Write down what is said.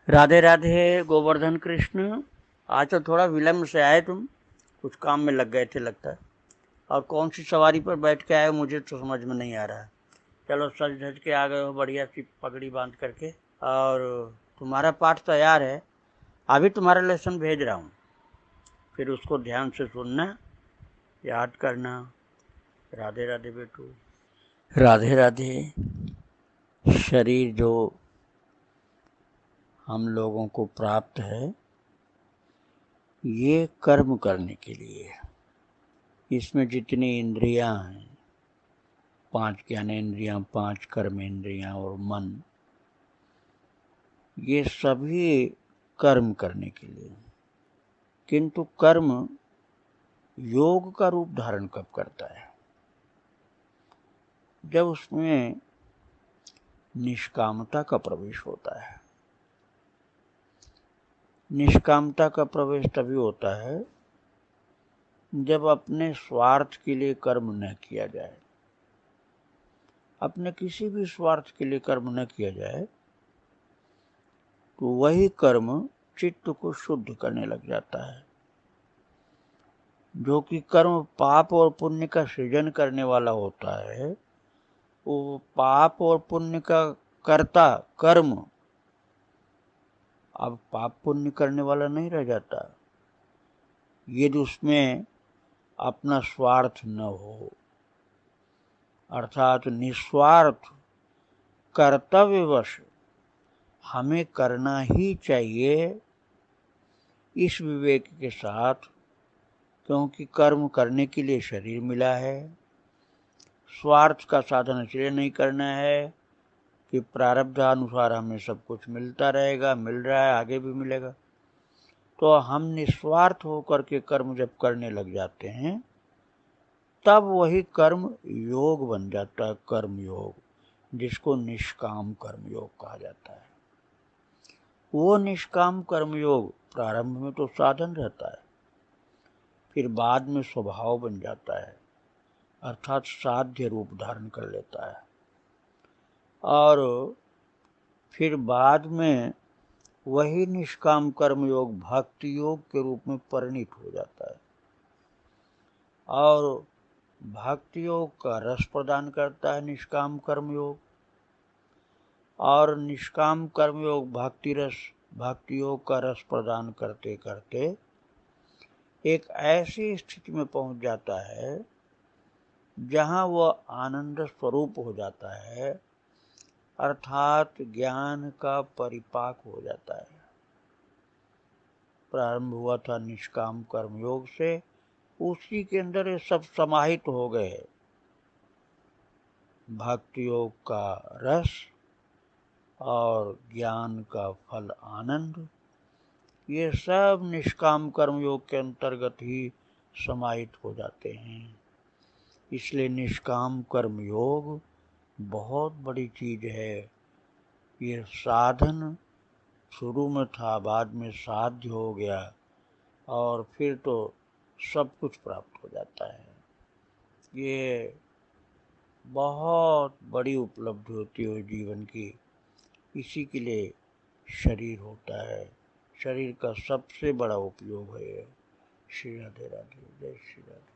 राधे राधे गोवर्धन कृष्ण। आज तो थोड़ा विलम्ब से आए तुम, कुछ काम में लग गए थे लगता है। और कौन सी सवारी पर बैठ के आए मुझे तो समझ में नहीं आ रहा है। चलो सज धज के आ गए हो बढ़िया सी पगड़ी बांध करके। और तुम्हारा पाठ तैयार है, अभी तुम्हारा लेसन भेज रहा हूँ, फिर उसको ध्यान से सुनना, याद करना। राधे राधे बेटू। राधे राधे। शरीर जो हम लोगों को प्राप्त है, ये कर्म करने के लिए है। इसमें जितनी इंद्रियां हैं, 5 ज्ञानेंद्रियां, 5 कर्मेंद्रियां और मन, ये सभी कर्म करने के लिए। किंतु कर्म योग का रूप धारण कब करता है? जब उसमें निष्कामता का प्रवेश होता है। निष्कामता का प्रवेश तभी होता है जब अपने स्वार्थ के लिए कर्म न किया जाए। अपने किसी भी स्वार्थ के लिए कर्म न किया जाए तो वही कर्म चित्त को शुद्ध करने लग जाता है। जो कि कर्म पाप और पुण्य का सृजन करने वाला होता है, वो पाप और पुण्य का कर्ता कर्म अब पाप पुण्य करने वाला नहीं रह जाता, यदि उसमें अपना स्वार्थ न हो, अर्थात निस्वार्थ कर्तव्यवश हमें करना ही चाहिए इस विवेक के साथ, क्योंकि कर्म करने के लिए शरीर मिला है। स्वार्थ का साधन इसलिए नहीं करना है कि प्रारब्धानुसार हमें सब कुछ मिलता रहेगा, मिल रहा है, आगे भी मिलेगा। तो हम निस्वार्थ होकर के कर्म जब करने लग जाते हैं, तब वही कर्म योग बन जाता है, कर्म योग, जिसको निष्काम कर्म योग कहा जाता है। वो निष्काम कर्म योग प्रारंभ में तो साधन रहता है, फिर बाद में स्वभाव बन जाता है, अर्थात साध्य रूप धारण कर लेता है, और फिर बाद में वही निष्काम कर्म योग भक्ति योग के रूप में परिणित हो जाता है, और भक्ति योग का रस प्रदान करता है निष्काम कर्म योग। और निष्काम कर्म योग भक्ति योग का रस प्रदान करते करते एक ऐसी स्थिति में पहुंच जाता है जहां वह आनंद स्वरूप हो जाता है, अर्थात ज्ञान का परिपाक हो जाता है। प्रारंभ हुआ था निष्काम कर्मयोग से, उसी के अंदर ये सब समाहित हो गए। भक्ति योग का रस और ज्ञान का फल आनंद, ये सब निष्काम कर्मयोग के अंतर्गत ही समाहित हो जाते हैं। इसलिए निष्काम कर्मयोग बहुत बड़ी चीज है। ये साधन शुरू में था, बाद में साध्य हो गया, और फिर तो सब कुछ प्राप्त हो जाता है। ये बहुत बड़ी उपलब्धि होती है जीवन की। इसी के लिए शरीर होता है, शरीर का सबसे बड़ा उपयोग है। श्री राधे राधे, जय श्री राधे।